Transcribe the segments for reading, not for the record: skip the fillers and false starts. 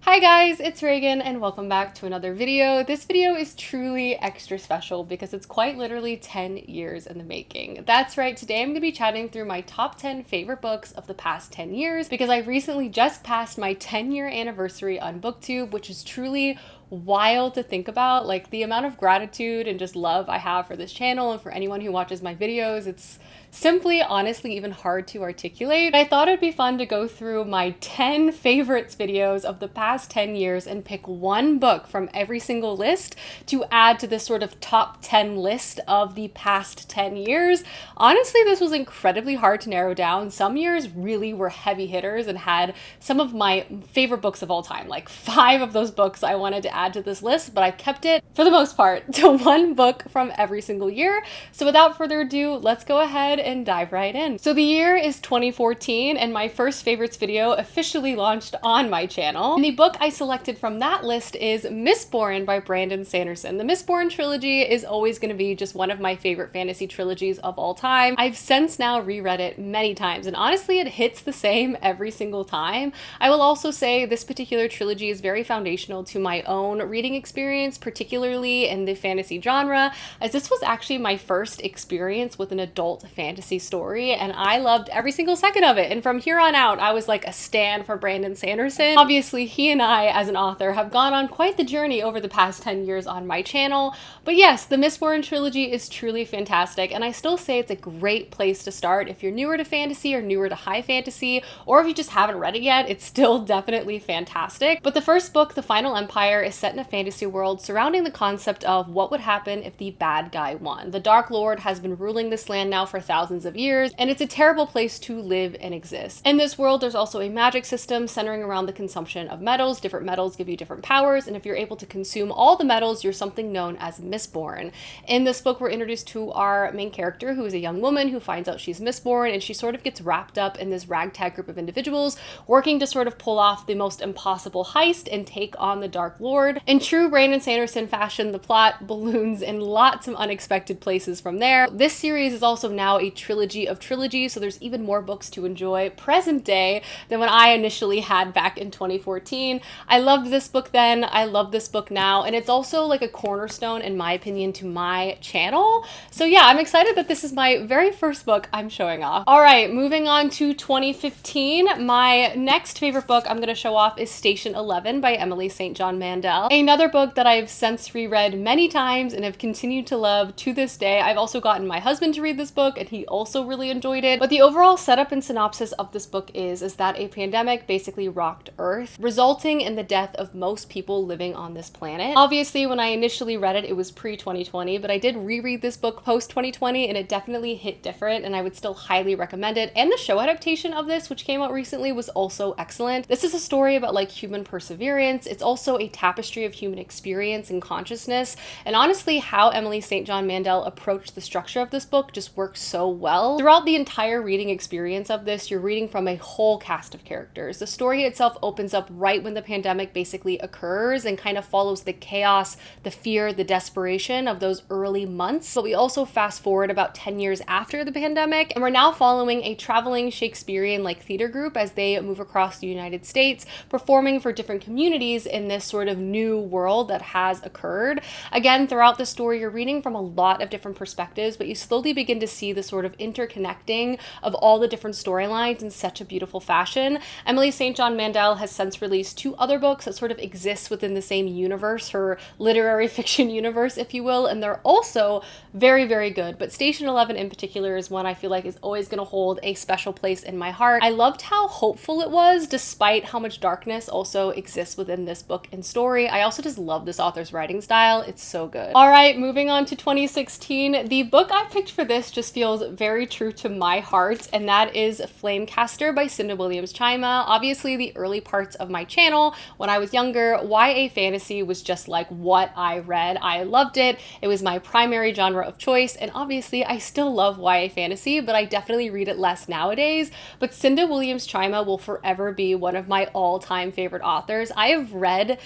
Hi guys, it's Reagan and welcome back to another video. This video is truly extra special because it's quite literally 10 years in the making. That's right, today I'm going to be chatting through my top 10 favorite books of the past 10 years because I recently just passed my 10-year anniversary on Booktube, which is truly wild to think about. Like, the amount of gratitude and just love I have for this channel and for anyone who watches my videos, it's simply, honestly, even hard to articulate. I thought it'd be fun to go through my 10 favorites videos of the past 10 years and pick one book from every single list to add to this sort of top 10 list of the past 10 years. Honestly, this was incredibly hard to narrow down. Some years really were heavy hitters and had some of my favorite books of all time. Like 5 of those books I wanted to add to this list, but I kept it, for the most part, to one book from every single year. So without further ado, let's go ahead and dive right in. So the year is 2014 and my first favorites video officially launched on my channel. And the book I selected from that list is Mistborn by Brandon Sanderson. The Mistborn trilogy is always going to be just one of my favorite fantasy trilogies of all time. I've since now reread it many times and honestly it hits the same every single time. I will also say this particular trilogy is very foundational to my own reading experience, particularly in the fantasy genre, as this was actually my first experience with an adult fantasy story and I loved every single second of it. And from here on out, I was like a stan for Brandon Sanderson. Obviously, he and I as an author have gone on quite the journey over the past 10 years on my channel. But yes, the Mistborn trilogy is truly fantastic and I still say it's a great place to start if you're newer to fantasy or newer to high fantasy, or if you just haven't read it yet, it's still definitely fantastic. But the first book, The Final Empire, is set in a fantasy world surrounding the concept of what would happen if the bad guy won. The Dark Lord has been ruling this land now for thousands of years, and it's a terrible place to live and exist. In this world, there's also a magic system centering around the consumption of metals. Different metals give you different powers, and if you're able to consume all the metals, you're something known as Mistborn. In this book, we're introduced to our main character, who is a young woman who finds out she's Mistborn, and she sort of gets wrapped up in this ragtag group of individuals working to sort of pull off the most impossible heist and take on the Dark Lord. In true Brandon Sanderson fashion, the plot balloons in lots of unexpected places from there. This series is also now a trilogy of trilogies, so there's even more books to enjoy present day than when I initially had back in 2014. I loved this book then, I love this book now, and it's also like a cornerstone, in my opinion, to my channel. So yeah, I'm excited that this is my very first book I'm showing off. All right, moving on to 2015. My next favorite book I'm going to show off is Station 11 by Emily St. John Mandel. Another book that I've since reread many times and have continued to love to this day. I've also gotten my husband to read this book and he also really enjoyed it. But the overall setup and synopsis of this book is that a pandemic basically rocked Earth, resulting in the death of most people living on this planet. Obviously, when I initially read it, it was pre-2020, but I did reread this book post-2020 and it definitely hit different and I would still highly recommend it. And the show adaptation of this, which came out recently, was also excellent. This is a story about like human perseverance. It's also a tapestry of human experience and consciousness. And honestly, how Emily St. John Mandel approached the structure of this book just works so well. Throughout the entire reading experience of this, you're reading from a whole cast of characters. The story itself opens up right when the pandemic basically occurs and kind of follows the chaos, the fear, the desperation of those early months. But we also fast forward about 10 years after the pandemic, and we're now following a traveling Shakespearean like theater group as they move across the United States, performing for different communities in this sort of new world that has occurred. Again, throughout the story, you're reading from a lot of different perspectives, but you slowly begin to see the sort of interconnecting of all the different storylines in such a beautiful fashion. Emily St. John Mandel has since released 2 other books that sort of exist within the same universe, her literary fiction universe, if you will, and they're also very, very good. But Station 11 in particular is one I feel like is always going to hold a special place in my heart. I loved how hopeful it was, despite how much darkness also exists within this book and story. I also just love this author's writing style. It's so good. All right, moving on to 2016. The book I picked for this just feels very true to my heart, and that is Flamecaster by Cinda Williams-Chima. Obviously, the early parts of my channel, when I was younger, YA fantasy was just like what I read. I loved it. It was my primary genre of choice, and obviously I still love YA fantasy, but I definitely read it less nowadays. But Cinda Williams-Chima will forever be one of my all-time favorite authors. I have read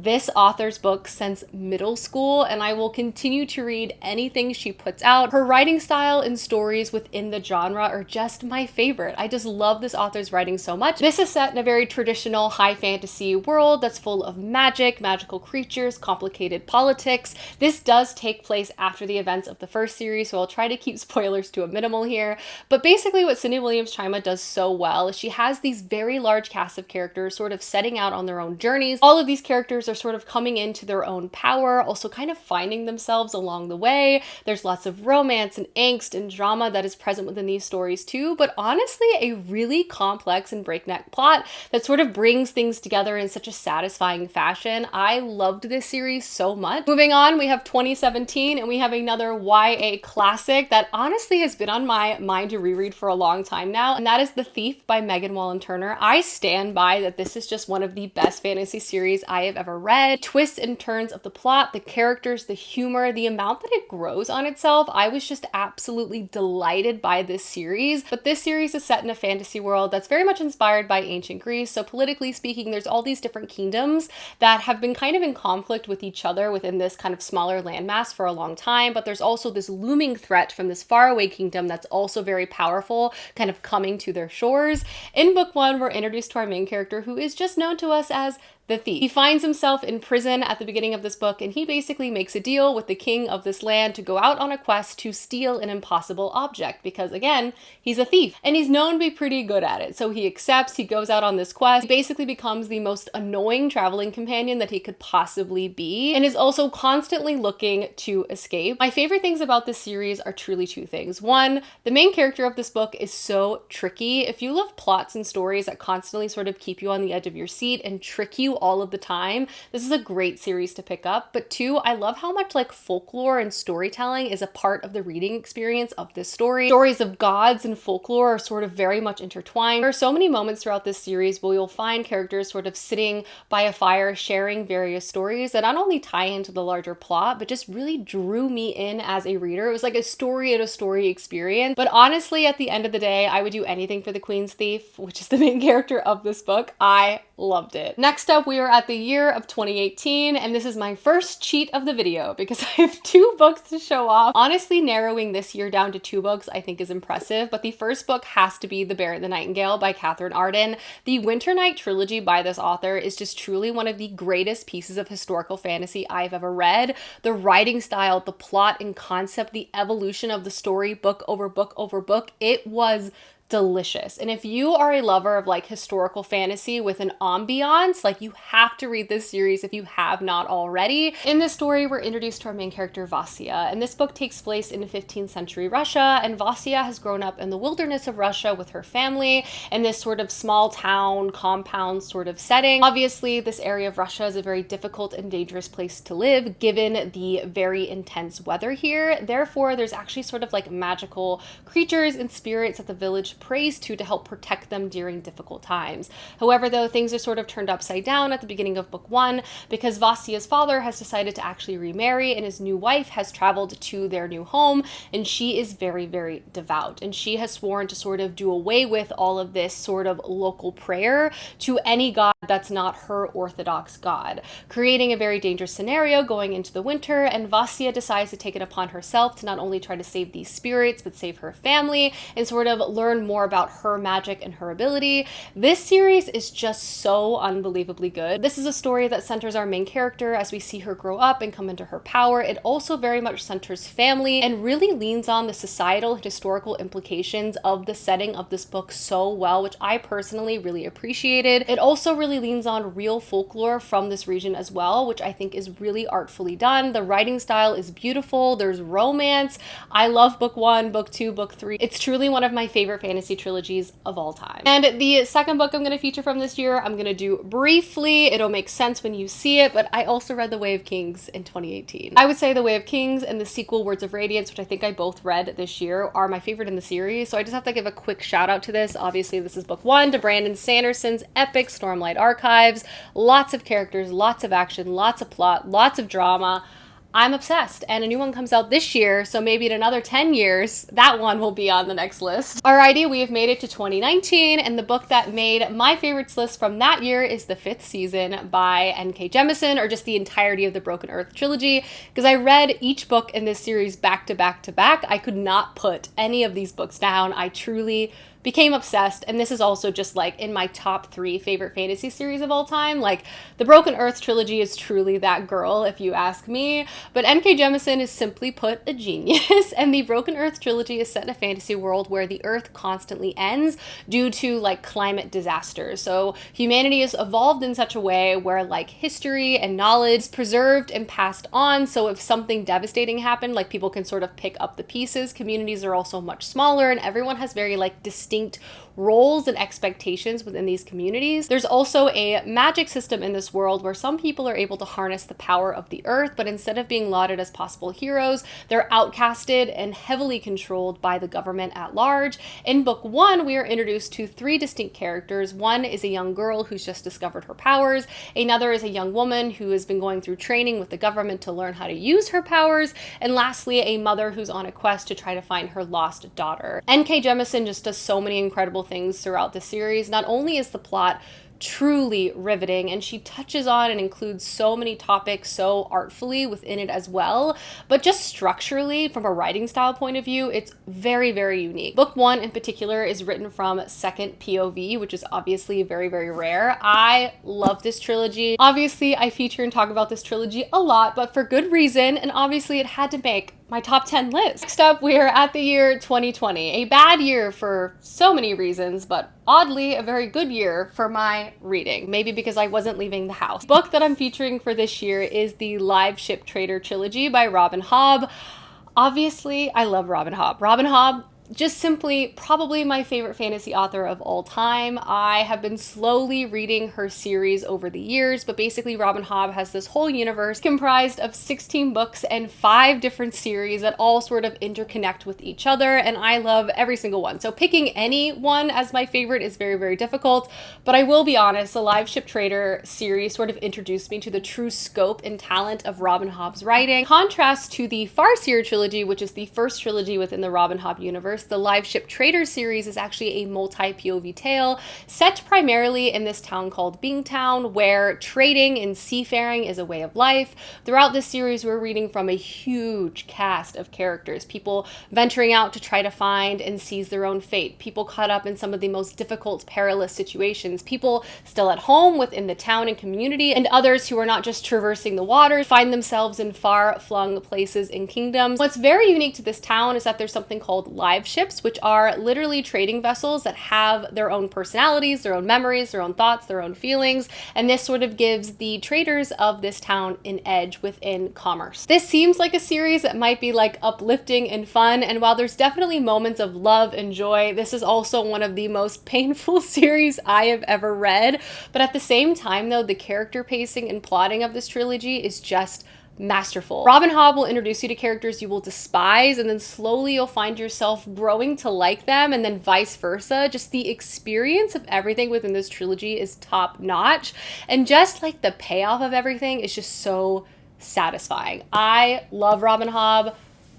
this author's books since middle school, and I will continue to read anything she puts out. Her writing style and stories within the genre are just my favorite. I just love this author's writing so much. This is set in a very traditional high fantasy world that's full of magic, magical creatures, complicated politics. This does take place after the events of the first series, so I'll try to keep spoilers to a minimal here. But basically what Cindy Williams-Chima does so well is she has these very large cast of characters sort of setting out on their own journeys. All of these characters are sort of coming into their own power, also kind of finding themselves along the way. There's lots of romance and angst and drama that is present within these stories too, but honestly a really complex and breakneck plot that sort of brings things together in such a satisfying fashion. I loved this series so much. Moving on, we have 2017 and we have another YA classic that honestly has been on my mind to reread for a long time now, and that is The Thief by Megan Wallen Turner. I stand by that this is just one of the best fantasy series I have ever read. Twists and turns of the plot, the characters, the humor, the amount that it grows on itself. I was just absolutely delighted by this series. But this series is set in a fantasy world that's very much inspired by ancient Greece. So politically speaking, there's all these different kingdoms that have been kind of in conflict with each other within this kind of smaller landmass for a long time. But there's also this looming threat from this faraway kingdom that's also very powerful, kind of coming to their shores. In book one, we're introduced to our main character, who is just known to us as the thief. He finds himself in prison at the beginning of this book, and he basically makes a deal with the king of this land to go out on a quest to steal an impossible object because, again, he's a thief and he's known to be pretty good at it. So he accepts, he goes out on this quest, he basically becomes the most annoying traveling companion that he could possibly be, and is also constantly looking to escape. My favorite things about this series are truly two things. One, the main character of this book is so tricky. If you love plots and stories that constantly sort of keep you on the edge of your seat and trick you all of the time, this is a great series to pick up. But two, I love how much like folklore and storytelling is a part of the reading experience of this story. Stories of gods and folklore are sort of very much intertwined. There are so many moments throughout this series where you'll find characters sort of sitting by a fire sharing various stories that not only tie into the larger plot, but just really drew me in as a reader. It was like a story in a story experience. But honestly, at the end of the day, I would do anything for the Queen's Thief, which is the main character of this book. I loved it. Next up, we are at the year of 2018, and this is my first cheat of the video because I have two books to show off. Honestly, narrowing this year down to two books I think is impressive, but the first book has to be The Bear and the Nightingale by Catherine Arden. The Winter Night trilogy by this author is just truly one of the greatest pieces of historical fantasy I've ever read. The writing style, the plot and concept, the evolution of the story, book over book over book, it was delicious. And if you are a lover of like historical fantasy with an ambiance, like you have to read this series if you have not already. In this story, we're introduced to our main character, Vasya, and this book takes place in 15th century Russia, and Vasya has grown up in the wilderness of Russia with her family in this sort of small town compound sort of setting. Obviously, this area of Russia is a very difficult and dangerous place to live given the very intense weather here. Therefore, there's actually sort of like magical creatures and spirits that the village prays to help protect them during difficult times. However, though, things are sort of turned upside down at the beginning of book one because Vasya's father has decided to actually remarry, and his new wife has traveled to their new home, and she is very, very devout, and she has sworn to sort of do away with all of this sort of local prayer to any god that's not her orthodox god, creating a very dangerous scenario going into the winter. And Vasya decides to take it upon herself to not only try to save these spirits but save her family and sort of learn more about her magic and her ability. This series is just so unbelievably good. This is a story that centers our main character as we see her grow up and come into her power. It also very much centers family and really leans on the societal and historical implications of the setting of this book so well, which I personally really appreciated. It also really leans on real folklore from this region as well, which I think is really artfully done. The writing style is beautiful. There's romance. I love book one, book two, book three. It's truly one of my favorite fantasy trilogies of all time. And the second book I'm going to feature from this year, I'm going to do briefly. It'll make sense when you see it, but I also read The Way of Kings in 2018. I would say The Way of Kings and the sequel Words of Radiance, which I think I both read this year, are my favorite in the series. So I just have to give a quick shout out to this. Obviously, this is book one, to Brandon Sanderson's epic Stormlight Archives. Lots of characters, lots of action, lots of plot, lots of drama. I'm obsessed, and a new one comes out this year, so maybe in another 10 years, that one will be on the next list. Alrighty, we have made it to 2019, and the book that made my favorites list from that year is The Fifth Season by N.K. Jemisin, or just the entirety of the Broken Earth trilogy, because I read each book in this series back to back to back. I could not put any of these books down. I truly became obsessed, and this is also just like in my top 3 favorite fantasy series of all time. Like, the Broken Earth trilogy is truly that girl, if you ask me, but N.K. Jemisin is simply put a genius, and the Broken Earth trilogy is set in a fantasy world where the Earth constantly ends due to like climate disasters. So humanity has evolved in such a way where like history and knowledge is preserved and passed on, so if something devastating happened, like people can sort of pick up the pieces. Communities are also much smaller, and everyone has very like distinct roles and expectations within these communities. There's also a magic system in this world where some people are able to harness the power of the earth, but instead of being lauded as possible heroes, they're outcasted and heavily controlled by the government at large. In book 1, we are introduced to 3 distinct characters. One is a young girl who's just discovered her powers. Another is a young woman who has been going through training with the government to learn how to use her powers. And lastly, a mother who's on a quest to try to find her lost daughter. N.K. Jemisin just does so many incredible things throughout the series. Not only is the plot truly riveting, and she touches on and includes so many topics so artfully within it as well, but just structurally, from a writing style point of view, it's very, very unique. Book 1 in particular is written from second POV, which is obviously very, very rare. I love this trilogy. Obviously, I feature and talk about this trilogy a lot, but for good reason, and obviously it had to make my top 10 list. Next up, we are at the year 2020. A bad year for so many reasons, but oddly, a very good year for my reading. Maybe because I wasn't leaving the house. The book that I'm featuring for this year is the Live Ship Trader trilogy by Robin Hobb. Obviously, I love Robin Hobb. Robin Hobb, just simply probably my favorite fantasy author of all time. I have been slowly reading her series over the years, but basically Robin Hobb has this whole universe comprised of 16 books and 5 different series that all sort of interconnect with each other, and I love every single one. So picking any one as my favorite is very, very difficult, but I will be honest, the Live Ship Trader series sort of introduced me to the true scope and talent of Robin Hobb's writing. In contrast to the Farseer trilogy, which is the first trilogy within the Robin Hobb universe, the Live Ship Trader series is actually a multi-POV tale set primarily in this town called Bingtown, where trading and seafaring is a way of life. Throughout this series, we're reading from a huge cast of characters, people venturing out to try to find and seize their own fate, people caught up in some of the most difficult, perilous situations, people still at home within the town and community, and others who are not just traversing the waters, find themselves in far-flung places and kingdoms. What's very unique to this town is that there's something called live ships, which are literally trading vessels that have their own personalities, their own memories, their own thoughts, their own feelings, and this sort of gives the traders of this town an edge within commerce. This seems like a series that might be like uplifting and fun, and while there's definitely moments of love and joy, this is also one of the most painful series I have ever read. But at the same time though, the character pacing and plotting of this trilogy is just masterful. Robin Hobb will introduce you to characters you will despise, and then slowly you'll find yourself growing to like them, and then vice versa. Just the experience of everything within this trilogy is top notch, and just like the payoff of everything is just so satisfying. I love Robin Hobb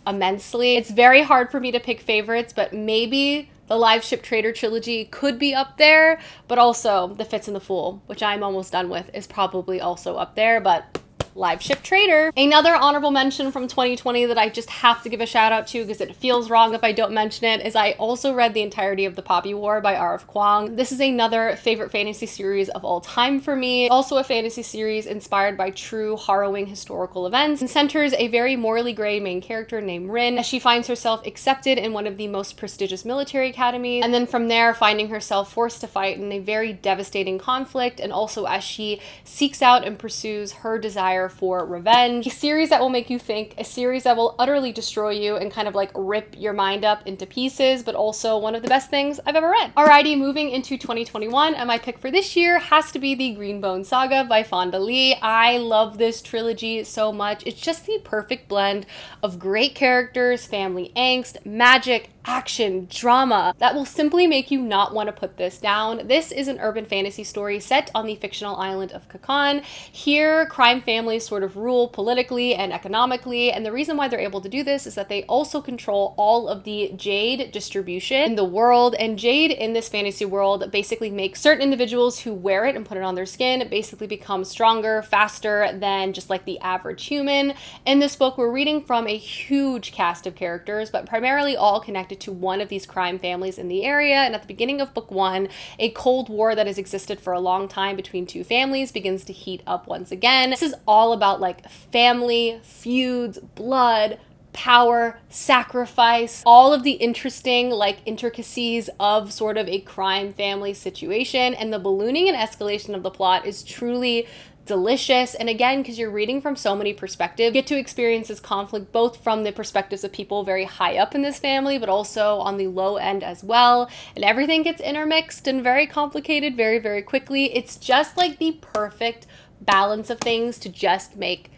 immensely. It's very hard for me to pick favorites, but maybe the Live Ship Trader trilogy could be up there, but also The Fitz and the Fool, which I'm almost done with, is probably also up there, but Live Ship Trader. Another honorable mention from 2020 that I just have to give a shout out to because it feels wrong if I don't mention it is I also read the entirety of The Poppy War by R.F. Kuang. This is another favorite fantasy series of all time for me. Also a fantasy series inspired by true harrowing historical events and centers a very morally gray main character named Rin as she finds herself accepted in one of the most prestigious military academies, and then from there finding herself forced to fight in a very devastating conflict, and also as she seeks out and pursues her desire for revenge. A series that will make you think, a series that will utterly destroy you and kind of like rip your mind up into pieces, but also one of the best things I've ever read. Alrighty, moving into 2021, and my pick for this year has to be the Greenbone Saga by Fonda Lee. I love this trilogy so much. It's just the perfect blend of great characters, family angst, magic, action, drama that will simply make you not want to put this down. This is an urban fantasy story set on the fictional island of Kakan. Here, crime families sort of rule politically and economically, and the reason why they're able to do this is that they also control all of the jade distribution in the world, and jade in this fantasy world basically makes certain individuals who wear it and put it on their skin basically become stronger, faster than just like the average human. In this book, we're reading from a huge cast of characters, but primarily all connected to one of these crime families in the area. And at the beginning of book one, a Cold War that has existed for a long time between two families begins to heat up once again. This is all about like family, feuds, blood, power, sacrifice, all of the interesting like intricacies of sort of a crime family situation. And the ballooning and escalation of the plot is truly delicious. And again, because you're reading from so many perspectives, you get to experience this conflict both from the perspectives of people very high up in this family, but also on the low end as well. And everything gets intermixed and very complicated very, very quickly. It's just like the perfect balance of things to just make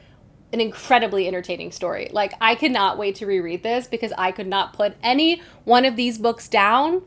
an incredibly entertaining story. Like, I cannot wait to reread this because I could not put any one of these books down.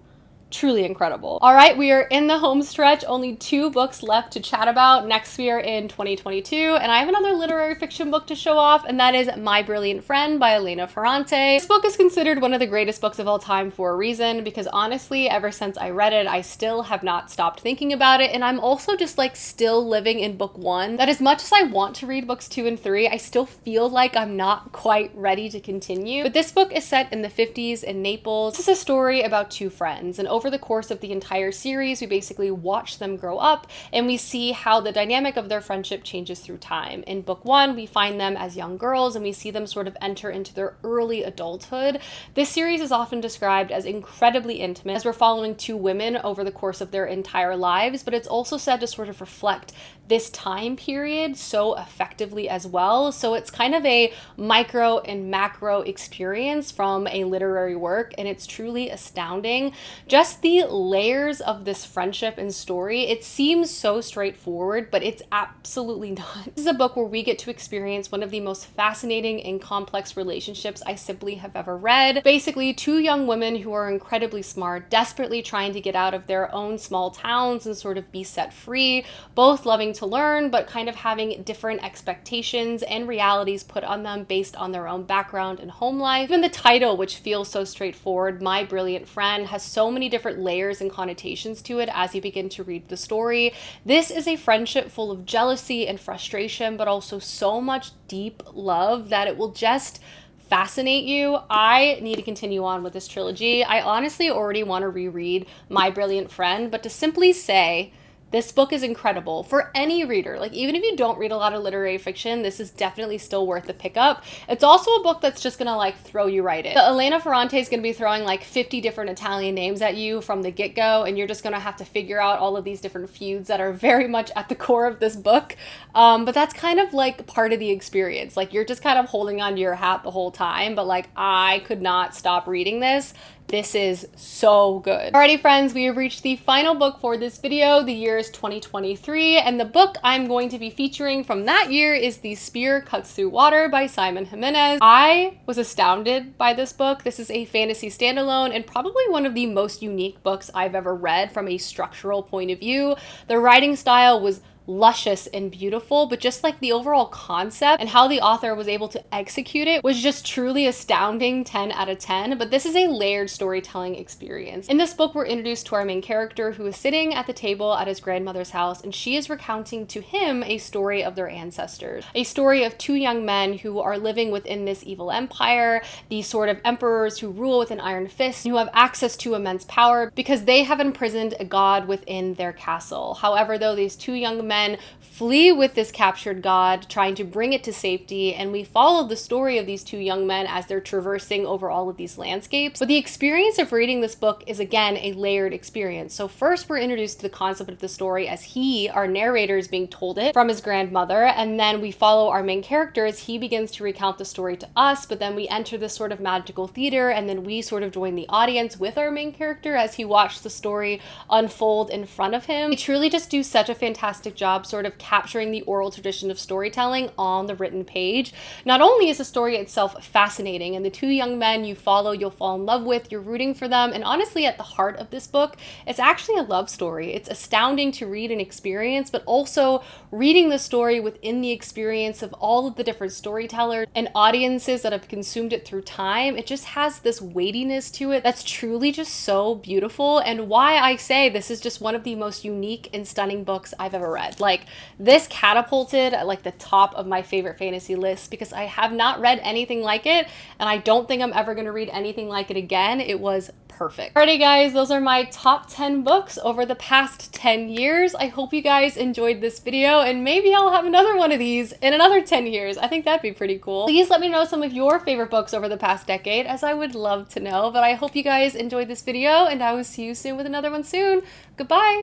Truly incredible. All right, we are in the home stretch. Only 2 books left to chat about. Next, we are in 2022, and I have another literary fiction book to show off, and that is My Brilliant Friend by Elena Ferrante. This book is considered one of the greatest books of all time for a reason, because honestly, ever since I read it, I still have not stopped thinking about it, and I'm also just like still living in book 1. That as much as I want to read books 2 and 3, I still feel like I'm not quite ready to continue. But this book is set in the 50s in Naples. This is a story about 2 friends, and over the course of the entire series, we basically watch them grow up and we see how the dynamic of their friendship changes through time. In book 1, we find them as young girls and we see them sort of enter into their early adulthood. This series is often described as incredibly intimate, as we're following 2 women over the course of their entire lives, but it's also said to sort of reflect this time period so effectively as well. So it's kind of a micro and macro experience from a literary work, and it's truly astounding. Just the layers of this friendship and story, it seems so straightforward, but it's absolutely not. This is a book where we get to experience one of the most fascinating and complex relationships I simply have ever read. Basically, 2 young women who are incredibly smart, desperately trying to get out of their own small towns and sort of be set free, both loving to learn, but kind of having different expectations and realities put on them based on their own background and home life. Even the title, which feels so straightforward, My Brilliant Friend, has so many different layers and connotations to it as you begin to read the story. This is a friendship full of jealousy and frustration, but also so much deep love that it will just fascinate you. I need to continue on with this trilogy. I honestly already want to reread My Brilliant Friend, but to simply say this book is incredible for any reader. Like, even if you don't read a lot of literary fiction, this is definitely still worth the pickup. It's also a book that's just gonna like throw you right in. The Elena Ferrante is gonna be throwing like 50 different Italian names at you from the get-go, and you're just gonna have to figure out all of these different feuds that are very much at the core of this book. But that's kind of like part of the experience. Like, you're just kind of holding onto your hat the whole time, but like, I could not stop reading this. This is so good. Alrighty friends, we have reached the final book for this video. The year is 2023, and the book I'm going to be featuring from that year is The Spear Cuts Through Water by Simon Jimenez. I was astounded by this book. This is a fantasy standalone and probably one of the most unique books I've ever read from a structural point of view. The writing style was luscious and beautiful, but just like the overall concept and how the author was able to execute it was just truly astounding. 10 out of 10. But this is a layered storytelling experience. In this book, we're introduced to our main character, who is sitting at the table at his grandmother's house, and she is recounting to him a story of their ancestors, a story of 2 young men who are living within this evil empire, these sort of emperors who rule with an iron fist, who have access to immense power because they have imprisoned a god within their castle. However, though, these 2 young men flee with this captured god, trying to bring it to safety, and we follow the story of these 2 young men as they're traversing over all of these landscapes. But the experience of reading this book is, again, a layered experience. So first, we're introduced to the concept of the story as he, our narrator, is being told it from his grandmother, and then we follow our main character as he begins to recount the story to us, but then we enter this sort of magical theater, and then we sort of join the audience with our main character as he watches the story unfold in front of him. They truly just do such a fantastic job job sort of capturing the oral tradition of storytelling on the written page. Not only is the story itself fascinating, and the two young men you follow, you'll fall in love with, you're rooting for them, and honestly, at the heart of this book, it's actually a love story. It's astounding to read and experience, but also reading the story within the experience of all of the different storytellers and audiences that have consumed it through time. It just has this weightiness to it that's truly just so beautiful, and why I say this is just one of the most unique and stunning books I've ever read. Like, this catapulted at like the top of my favorite fantasy list because I have not read anything like it, and I don't think I'm ever going to read anything like it again. It was perfect. Alrighty guys, those are my top 10 books over the past 10 years. I hope you guys enjoyed this video, and maybe I'll have another one of these in another 10 years. I think that'd be pretty cool. Please let me know some of your favorite books over the past decade, as I would love to know. But I hope you guys enjoyed this video, and I will see you soon with another one soon. Goodbye!